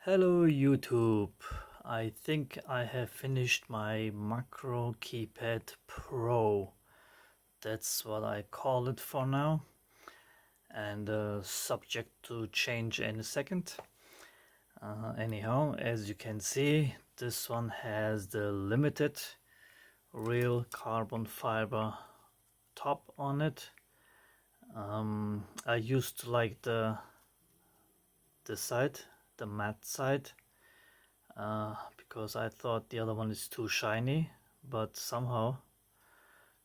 Hello YouTube, I think I have finished my Macro Keypad Pro. That's what I call it for now, and subject to change in a second. Anyhow, as you can see, this one has the limited real carbon fiber top on it. I used to like this side, the matte side, because I thought the other one is too shiny, but somehow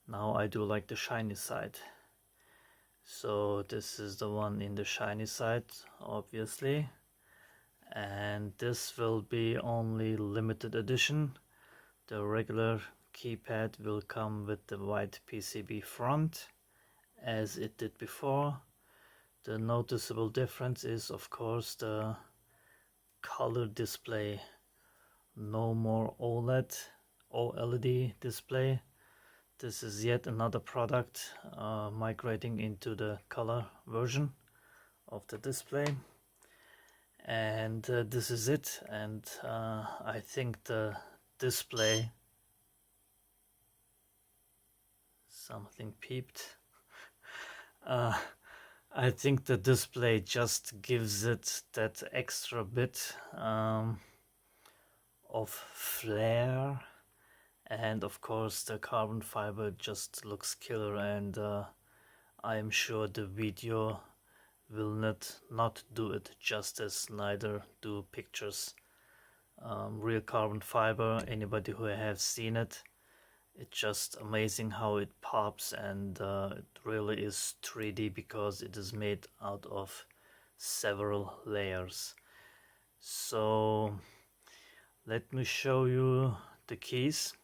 now I do like the shiny side. So this is the one in the shiny side, obviously, and this will be only limited edition. The regular keypad will come with the white PCB front as it did before. The noticeable difference is, of course, the color display. No more OLED display. This is yet another product migrating into the color version of the display, and this is it. And I think the display, something peeped. I think the display just gives it that extra bit of flair, and of course the carbon fiber just looks killer, and I am sure the video will not do it justice, neither do pictures. Real carbon fiber, anybody who has seen it, it's just amazing how it pops, and it really is 3D because it is made out of several layers. So let me show you the keys.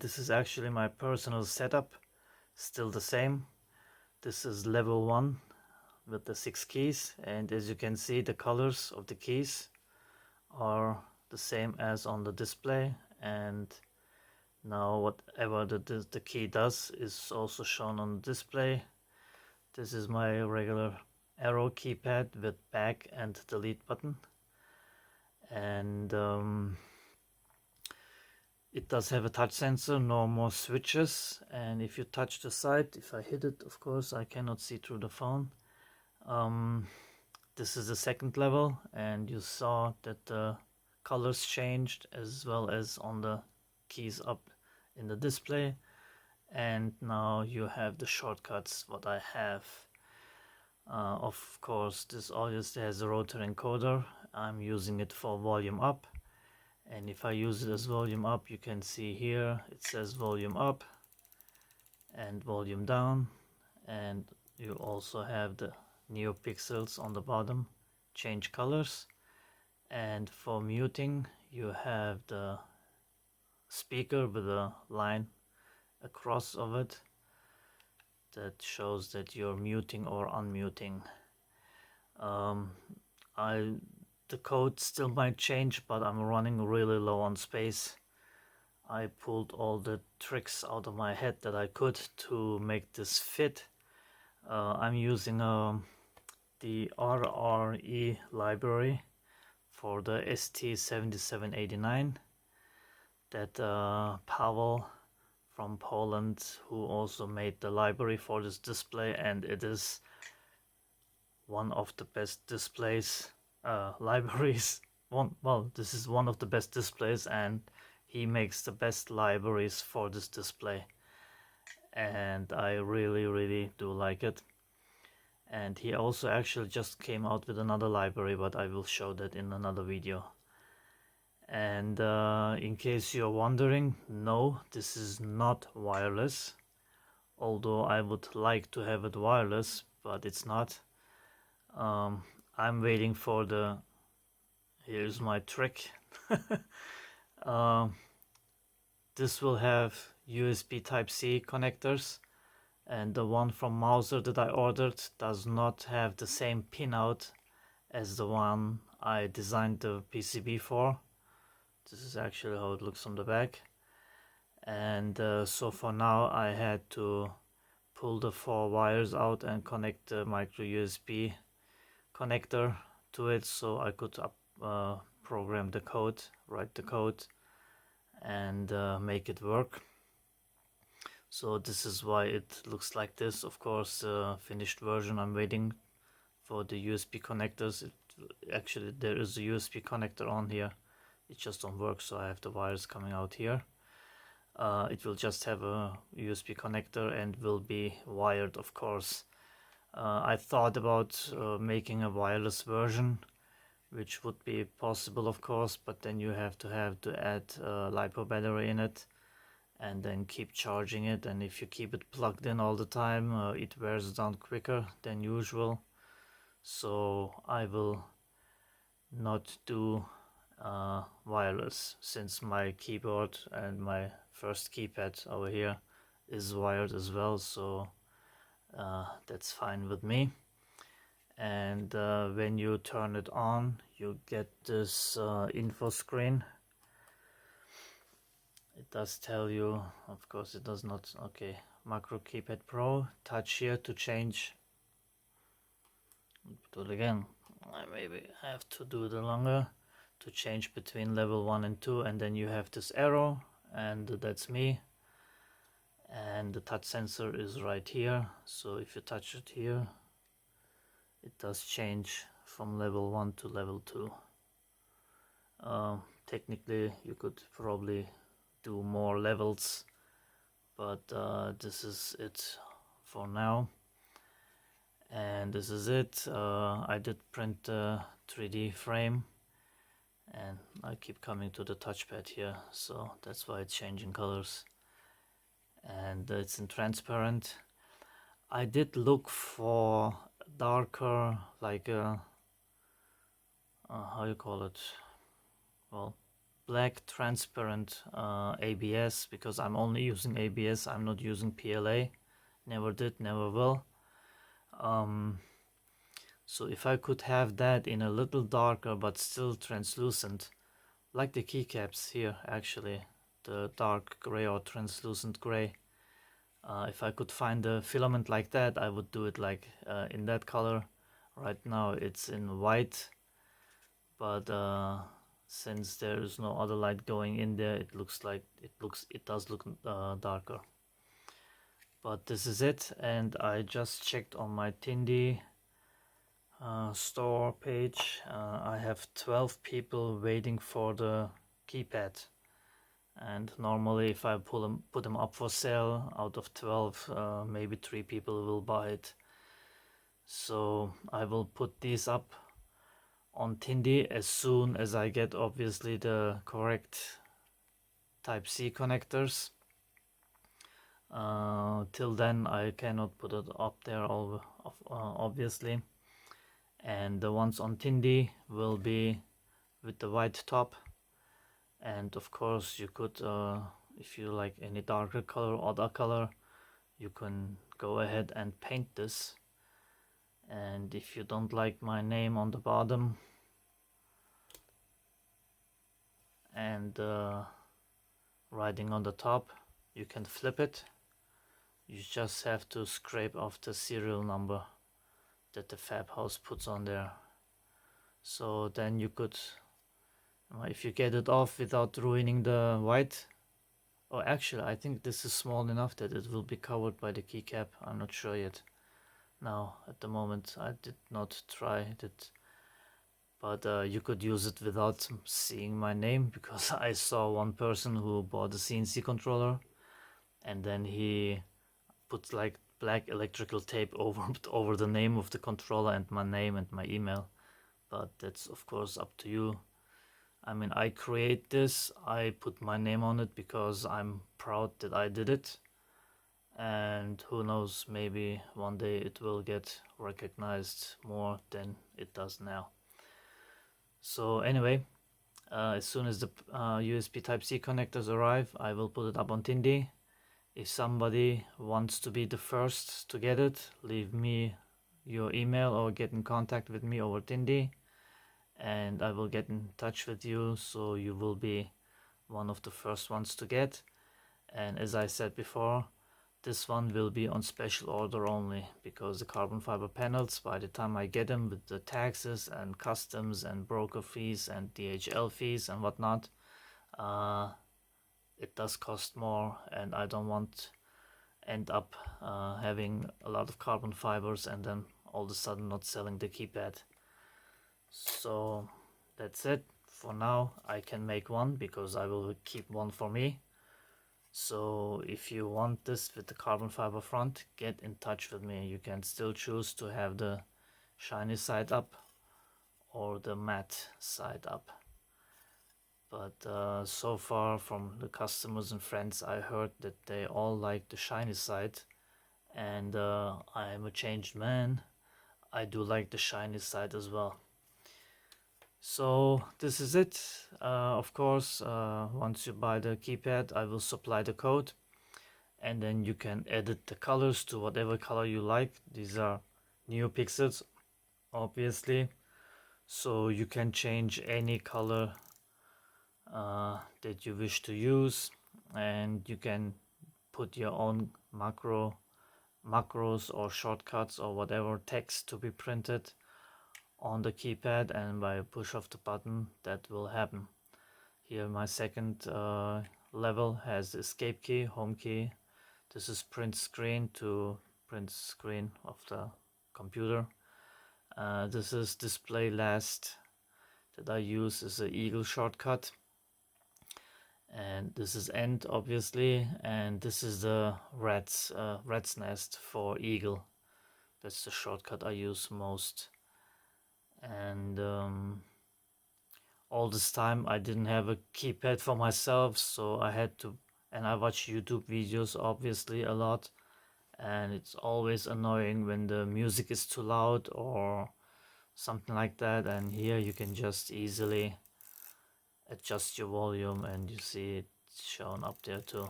This is actually my personal setup, still the same. This is level 1 with the 6 keys, and as you can see, the colors of the keys are the same as on the display, and now whatever the key does is also shown on the display. This is my regular arrow keypad with back and delete button, and it does have a touch sensor, no more switches, and if you touch the side, if I hit it, of course I cannot see through the phone. This is the second level, and you saw that the colors changed as well as on the keys up in the display, and now you have the shortcuts what I have. Of course, this obviously has a rotary encoder. I'm using it for volume up, and if I use it as volume up, you can see here it says volume up and volume down, and you also have the neopixels on the bottom, change colors. And for muting, you have the speaker with a line across of it that shows that you're muting or unmuting. The code still might change, but I'm running really low on space. I pulled all the tricks out of my head that I could to make this fit. I'm using the RRE library for the ST7789 that Pavel from Poland, who also made the library for this display, and it is one of the best displays, libraries. This is one of the best displays, and he makes the best libraries for this display, and I really do like it. And he also actually just came out with another library, but I will show that in another video. And in case you're wondering, no, this is not wireless, although I would like to have it wireless, but it's not. I'm waiting for the, here's my trick. This will have USB Type-C connectors, and the one from Mouser that I ordered does not have the same pinout as the one I designed the PCB for. This is actually how it looks on the back, and so for now I had to pull the 4 wires out and connect the micro USB connector to it, so I could program the code, write the code, and make it work. So this is why it looks like this. Of course, finished version, I'm waiting for the USB connectors. Actually, there is a USB connector on here. It just don't work, so I have the wires coming out here. It will just have a USB connector and will be wired, of course. I thought about making a wireless version, which would be possible, of course, but then you have to add a LiPo battery in it and then keep charging it, and if you keep it plugged in all the time, it wears down quicker than usual. So I will not do wireless, since my keyboard and my first keypad over here is wired as well, so that's fine with me. And when you turn it on, you get this info screen. It does tell you, of course it does not, okay, macro Keypad Pro, touch here to change. Do it again. I maybe have to do it longer to change between level 1 and 2, and then you have this arrow, and that's me. And the touch sensor is right here, so if you touch it here, it does change from level 1 to level 2. Technically you could probably do more levels, but this is it for now. And this is it. I did print a 3D frame, and I keep coming to the touchpad here, so that's why it's changing colors. And it's in transparent. I did look for darker, like how you call it, well, black transparent ABS, because I'm only using ABS, I'm not using PLA, never did, never will. So if I could have that in a little darker but still translucent, like the keycaps here actually, the dark gray or translucent gray, if I could find a filament like that, I would do it like in that color. Right now it's in white, but since there is no other light going in there, it does look darker. But this is it, and I just checked on my Tindy store page. I have 12 people waiting for the keypad, and normally if I put them up for sale, out of 12 maybe 3 people will buy it. So I will put these up on Tindy as soon as I get obviously the correct Type-C connectors. Till then I cannot put it up there obviously, and the ones on Tindy will be with the white top. And of course you could, if you like any darker color or other color, you can go ahead and paint this. And if you don't like my name on the bottom and writing on the top, you can flip it. You just have to scrape off the serial number that the fab house puts on there. So then you could, if you get it off without ruining the white, or actually I think this is small enough that it will be covered by the keycap. I'm not sure yet. Now at the moment I did not try it, but you could use it without seeing my name, because I saw one person who bought a CNC controller and then he put like black electrical tape over the name of the controller and my name and my email. But that's of course up to you. I mean, I create this, I put my name on it because I'm proud that I did it, and who knows, maybe one day it will get recognized more than it does now. So anyway, as soon as the USB Type-C connectors arrive, I will put it up on Tindy. If somebody wants to be the first to get it, leave me your email or get in contact with me over Tindy, and I will get in touch with you, so you will be one of the first ones to get. And as I said before, this one will be on special order only, because the carbon fiber panels, by the time I get them with the taxes and customs and broker fees and DHL fees and whatnot, it does cost more, and I don't want end up having a lot of carbon fibers and then all of a sudden not selling the keypad. So that's it for now. I can make one because I will keep one for me. So if you want this with the carbon fiber front, get in touch with me. You can still choose to have the shiny side up or the matte side up. But so far from the customers and friends, I heard that they all like the shiny side, and I am a changed man. I do like the shiny side as well. So this is it. Of course, once you buy the keypad, I will supply the code, and then you can edit the colors to whatever color you like. These are NeoPixels, obviously, so you can change any color that you wish to use, and you can put your own macros or shortcuts or whatever text to be printed on the keypad, and by a push of the button that will happen. Here my second level has the escape key, home key. This is print screen to print screen of the computer. This is display last that I use is the eagle shortcut, and this is end obviously, and this is the rat's nest for eagle. That's the shortcut I use most. And all this time I didn't have a keypad for myself, so I had to, and I watch YouTube videos obviously a lot, and it's always annoying when the music is too loud or something like that, and here you can just easily adjust your volume and you see it shown up there too.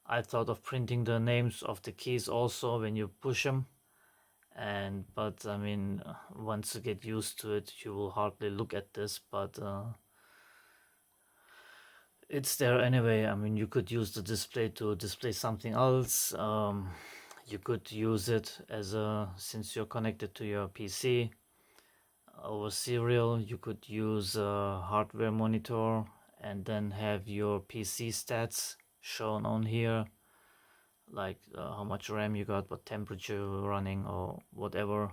I thought of printing the names of the keys also when you push them, but I mean, once you get used to it, you will hardly look at this, but it's there anyway. I mean, you could use the display to display something else. You could use it as since you're connected to your PC over serial, you could use a hardware monitor and then have your PC stats shown on here, like how much RAM you got, what temperature you're running, or whatever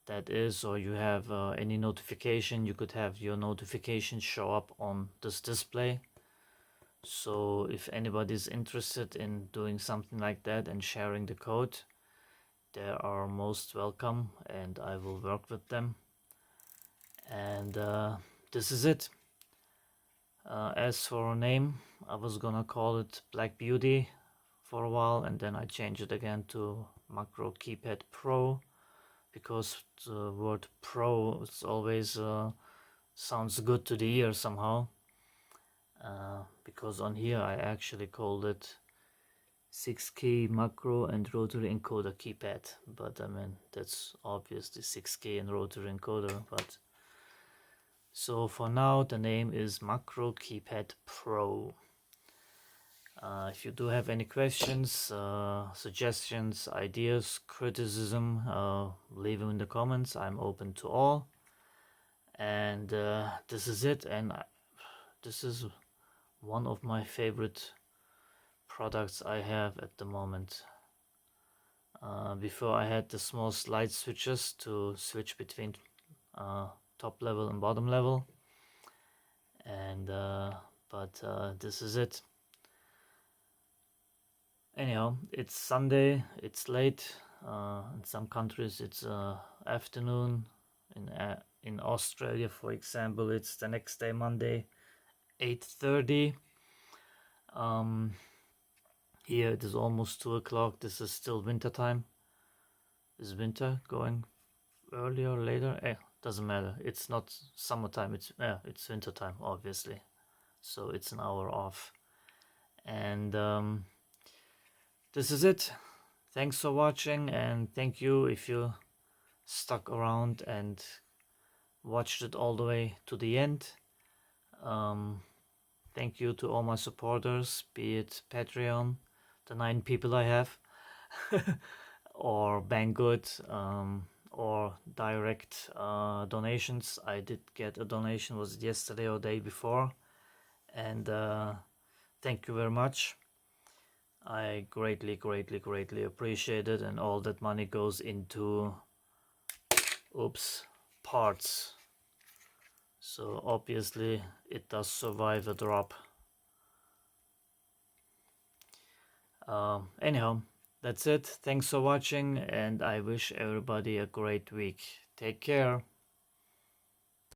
that is. Or you have any notification, you could have your notifications show up on this display. So if anybody's interested in doing something like that and sharing the code, they are most welcome, and I will work with them. And this is it. As for a name, I was gonna call it Black Beauty for a while, and then I changed it again to Macro Keypad Pro, because the word Pro is always sounds good to the ear somehow. Because on here I actually called it 6K macro and rotary encoder keypad, but I mean that's obviously 6K and rotary encoder. But so for now the name is Macro Keypad Pro. If you do have any questions, suggestions, ideas, criticism, leave them in the comments. I'm open to all. And this is it, and this is one of my favorite products I have at the moment. Before I had the small slide switches to switch between top level and bottom level, and but this is it. Anyhow, it's Sunday, it's late. In some countries it's afternoon. In Australia, for example, it's the next day, Monday, 8:30. Here it is almost 2 o'clock. This is still winter time. Is winter going earlier or later? Doesn't matter. It's not summertime. It's winter time, obviously. So it's an hour off. And this is it. Thanks for watching, and thank you if you stuck around and watched it all the way to the end. Thank you to all my supporters, be it Patreon, the 9 people I have, or Banggood, or direct donations. I did get a donation, was it yesterday or day before, and thank you very much. I greatly appreciate it, and all that money goes into parts, so obviously it does survive a drop. Anyhow, that's it. Thanks for watching, and I wish everybody a great week. Take care.